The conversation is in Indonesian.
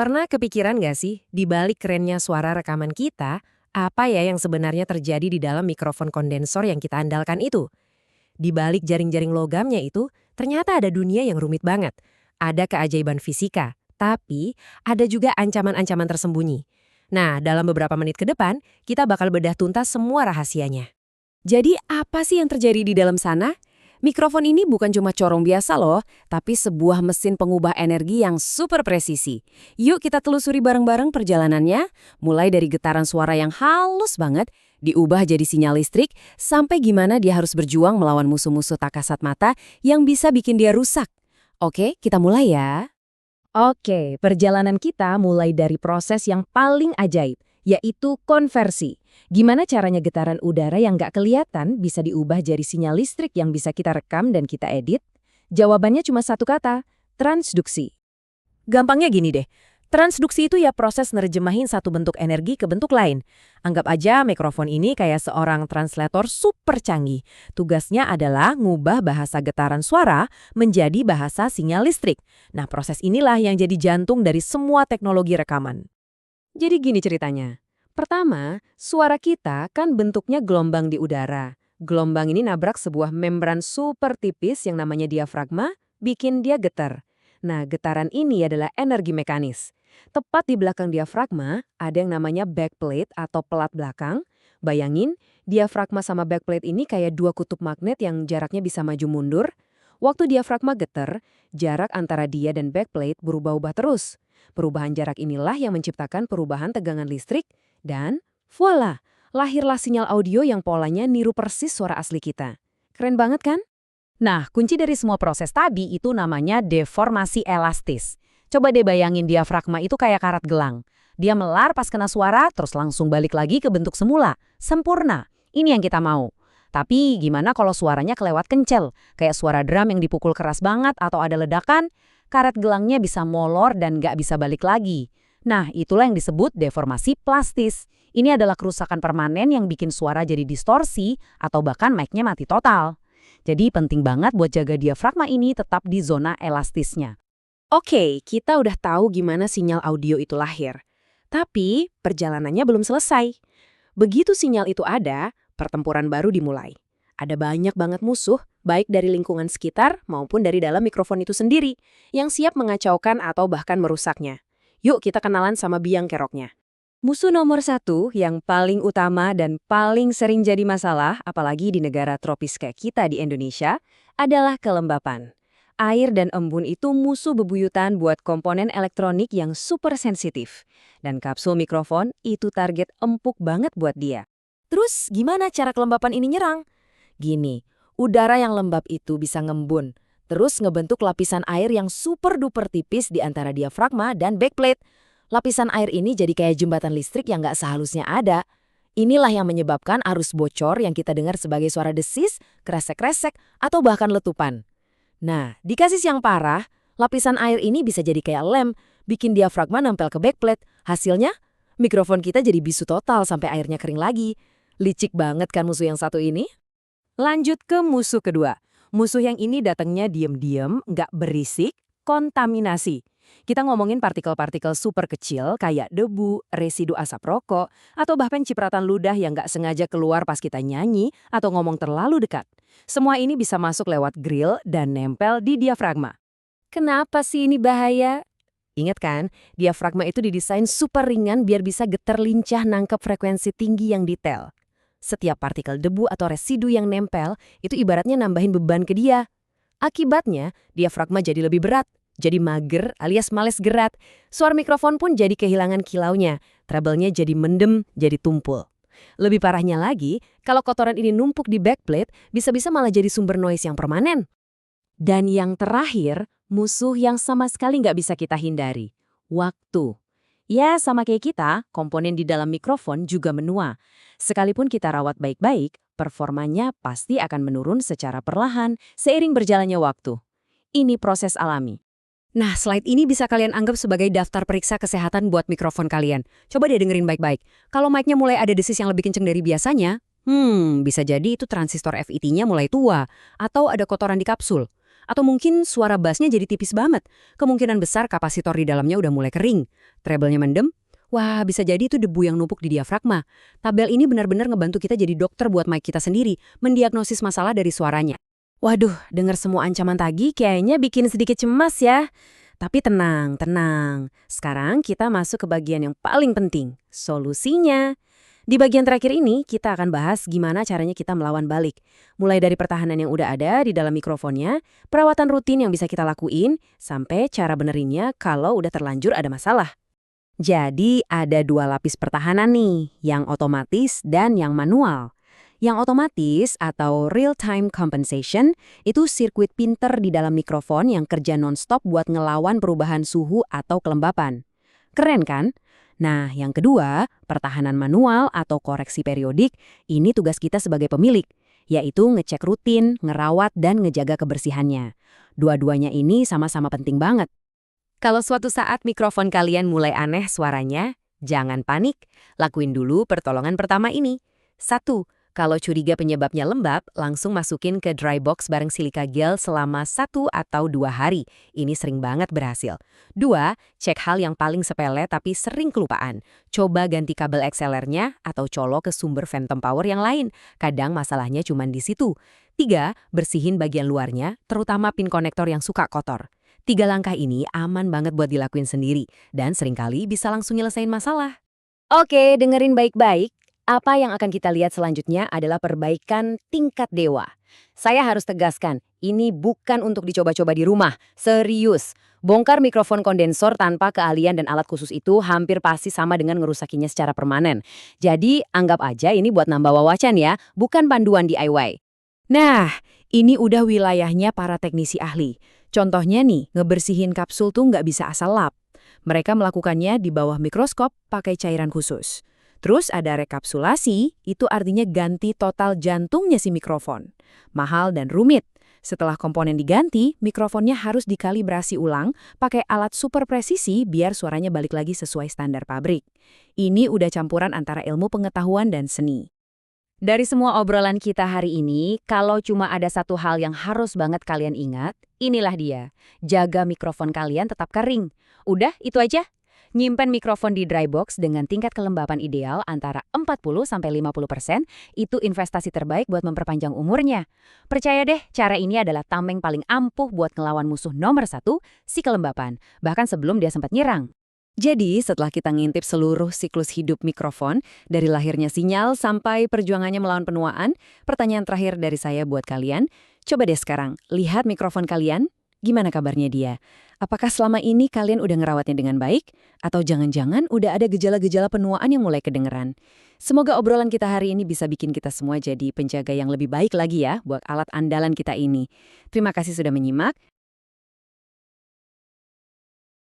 Pernah kepikiran nggak sih, di balik kerennya suara rekaman kita, apa ya yang sebenarnya terjadi di dalam mikrofon kondensor yang kita andalkan itu? Di balik jaring-jaring logamnya itu, ternyata ada dunia yang rumit banget. Ada keajaiban fisika, tapi ada juga ancaman-ancaman tersembunyi. Nah, dalam beberapa menit ke depan, kita bakal bedah tuntas semua rahasianya. Jadi apa sih yang terjadi di dalam sana? Mikrofon ini bukan cuma corong biasa loh, tapi sebuah mesin pengubah energi yang super presisi. Yuk kita telusuri bareng-bareng perjalanannya, mulai dari getaran suara yang halus banget, diubah jadi sinyal listrik, sampai gimana dia harus berjuang melawan musuh-musuh tak kasat mata yang bisa bikin dia rusak. Oke, kita mulai ya. Oke, perjalanan kita mulai dari proses yang paling ajaib, yaitu konversi. Gimana caranya getaran udara yang nggak kelihatan bisa diubah jadi sinyal listrik yang bisa kita rekam dan kita edit? Jawabannya cuma satu kata, transduksi. Gampangnya gini deh, transduksi itu ya proses nerjemahin satu bentuk energi ke bentuk lain. Anggap aja mikrofon ini kayak seorang translator super canggih. Tugasnya adalah ngubah bahasa getaran suara menjadi bahasa sinyal listrik. Nah, proses inilah yang jadi jantung dari semua teknologi rekaman. Jadi gini ceritanya. Pertama, suara kita kan bentuknya gelombang di udara. Gelombang ini nabrak sebuah membran super tipis yang namanya diafragma, bikin dia getar. Nah, getaran ini adalah energi mekanis. Tepat di belakang diafragma, ada yang namanya backplate atau pelat belakang. Bayangin, diafragma sama backplate ini kayak dua kutub magnet yang jaraknya bisa maju mundur. Waktu diafragma getar, jarak antara dia dan backplate berubah-ubah terus. Perubahan jarak inilah yang menciptakan perubahan tegangan listrik, dan voila, lahirlah sinyal audio yang polanya niru persis suara asli kita. Keren banget kan? Nah, kunci dari semua proses tadi itu namanya deformasi elastis. Coba deh bayangin diafragma itu kayak karat gelang. Dia melar pas kena suara, terus langsung balik lagi ke bentuk semula. Sempurna. Ini yang kita mau. Tapi gimana kalau suaranya kelewat kencel? Kayak suara drum yang dipukul keras banget atau ada ledakan? Karet gelangnya bisa molor dan nggak bisa balik lagi. Nah, itulah yang disebut deformasi plastis. Ini adalah kerusakan permanen yang bikin suara jadi distorsi atau bahkan mic-nya mati total. Jadi penting banget buat jaga diafragma ini tetap di zona elastisnya. Oke, kita udah tahu gimana sinyal audio itu lahir. Tapi perjalanannya belum selesai. Begitu sinyal itu ada, pertempuran baru dimulai. Ada banyak banget musuh, baik dari lingkungan sekitar maupun dari dalam mikrofon itu sendiri, yang siap mengacaukan atau bahkan merusaknya. Yuk kita kenalan sama biang keroknya. Musuh nomor satu yang paling utama dan paling sering jadi masalah, apalagi di negara tropis kayak kita di Indonesia, adalah kelembapan. Air dan embun itu musuh bebuyutan buat komponen elektronik yang super sensitif. Dan kapsul mikrofon itu target empuk banget buat dia. Terus gimana cara kelembapan ini nyerang? Gini, udara yang lembab itu bisa ngembun, terus ngebentuk lapisan air yang super duper tipis di antara diafragma dan backplate. Lapisan air ini jadi kayak jembatan listrik yang nggak sehalusnya ada. Inilah yang menyebabkan arus bocor yang kita dengar sebagai suara desis, kresek-kresek, atau bahkan letupan. Nah, di kasus yang parah, lapisan air ini bisa jadi kayak lem, bikin diafragma nempel ke backplate. Hasilnya, mikrofon kita jadi bisu total sampai airnya kering lagi. Licik banget kan musuh yang satu ini? Lanjut ke musuh kedua. Musuh yang ini datangnya diem-diem, nggak berisik, kontaminasi. Kita ngomongin partikel-partikel super kecil kayak debu, residu asap rokok, atau bahkan cipratan ludah yang nggak sengaja keluar pas kita nyanyi atau ngomong terlalu dekat. Semua ini bisa masuk lewat grill dan nempel di diafragma. Kenapa sih ini bahaya? Ingat kan, diafragma itu didesain super ringan biar bisa getar lincah nangkep frekuensi tinggi yang detail. Setiap partikel debu atau residu yang nempel itu ibaratnya nambahin beban ke dia. Akibatnya, diafragma jadi lebih berat, jadi mager alias males gerak. Suara mikrofon pun jadi kehilangan kilaunya, treble-nya jadi mendem, jadi tumpul. Lebih parahnya lagi, kalau kotoran ini numpuk di backplate, bisa-bisa malah jadi sumber noise yang permanen. Dan yang terakhir, musuh yang sama sekali nggak bisa kita hindari, waktu. Ya, sama kayak kita, komponen di dalam mikrofon juga menua. Sekalipun kita rawat baik-baik, performanya pasti akan menurun secara perlahan seiring berjalannya waktu. Ini proses alami. Nah, slide ini bisa kalian anggap sebagai daftar periksa kesehatan buat mikrofon kalian. Coba deh dengerin baik-baik. Kalau mic-nya mulai ada desis yang lebih kenceng dari biasanya, bisa jadi itu transistor FET-nya mulai tua, atau ada kotoran di kapsul. Atau mungkin suara bassnya jadi tipis banget. Kemungkinan besar kapasitor di dalamnya udah mulai kering. Treble-nya mendem. Wah, bisa jadi itu debu yang numpuk di diafragma. Tabel ini benar-benar ngebantu kita jadi dokter buat mic kita sendiri, mendiagnosis masalah dari suaranya. Waduh, dengar semua ancaman tadi kayaknya bikin sedikit cemas ya. Tapi tenang, tenang. Sekarang kita masuk ke bagian yang paling penting, solusinya. Di bagian terakhir ini, kita akan bahas gimana caranya kita melawan balik. Mulai dari pertahanan yang udah ada di dalam mikrofonnya, perawatan rutin yang bisa kita lakuin, sampai cara benerinnya kalau udah terlanjur ada masalah. Jadi, ada 2 lapis pertahanan nih, yang otomatis dan yang manual. Yang otomatis atau real-time compensation itu sirkuit pinter di dalam mikrofon yang kerja non-stop buat ngelawan perubahan suhu atau kelembapan. Keren kan? Nah, yang kedua, pertahanan manual atau koreksi periodik, ini tugas kita sebagai pemilik, yaitu ngecek rutin, ngerawat, dan ngejaga kebersihannya. Dua-duanya ini sama-sama penting banget. Kalau suatu saat mikrofon kalian mulai aneh suaranya, jangan panik. Lakuin dulu pertolongan pertama ini. 1. Kalau curiga penyebabnya lembab, langsung masukin ke dry box bareng silika gel selama 1 atau 2 hari. Ini sering banget berhasil. 2. Cek hal yang paling sepele tapi sering kelupaan. Coba ganti kabel XLR-nya atau colok ke sumber phantom power yang lain. Kadang masalahnya cuma di situ. 3. Bersihin bagian luarnya, terutama pin konektor yang suka kotor. 3 langkah ini aman banget buat dilakuin sendiri, dan seringkali bisa langsung nyelesain masalah. Oke, dengerin baik-baik. Apa yang akan kita lihat selanjutnya adalah perbaikan tingkat dewa. Saya harus tegaskan, ini bukan untuk dicoba-coba di rumah. Serius. Bongkar mikrofon kondensor tanpa keahlian dan alat khusus itu hampir pasti sama dengan ngerusakinya secara permanen. Jadi, anggap aja ini buat nambah wawasan ya, bukan panduan DIY. Nah, ini udah wilayahnya para teknisi ahli. Contohnya nih, ngebersihin kapsul tuh nggak bisa asal lap. Mereka melakukannya di bawah mikroskop pakai cairan khusus. Terus ada rekapsulasi, itu artinya ganti total jantungnya si mikrofon. Mahal dan rumit. Setelah komponen diganti, mikrofonnya harus dikalibrasi ulang pakai alat super presisi biar suaranya balik lagi sesuai standar pabrik. Ini udah campuran antara ilmu pengetahuan dan seni. Dari semua obrolan kita hari ini, kalau cuma ada satu hal yang harus banget kalian ingat, inilah dia. Jaga mikrofon kalian tetap kering. Udah, itu aja. Nyimpen mikrofon di dry box dengan tingkat kelembapan ideal antara 40-50%, itu investasi terbaik buat memperpanjang umurnya. Percaya deh, cara ini adalah tameng paling ampuh buat ngelawan musuh nomor 1, si kelembapan, bahkan sebelum dia sempat nyerang. Jadi, setelah kita ngintip seluruh siklus hidup mikrofon, dari lahirnya sinyal sampai perjuangannya melawan penuaan, pertanyaan terakhir dari saya buat kalian, coba deh sekarang, lihat mikrofon kalian, gimana kabarnya dia? Apakah selama ini kalian udah ngerawatnya dengan baik? Atau jangan-jangan udah ada gejala-gejala penuaan yang mulai kedengeran? Semoga obrolan kita hari ini bisa bikin kita semua jadi penjaga yang lebih baik lagi ya buat alat andalan kita ini. Terima kasih sudah menyimak.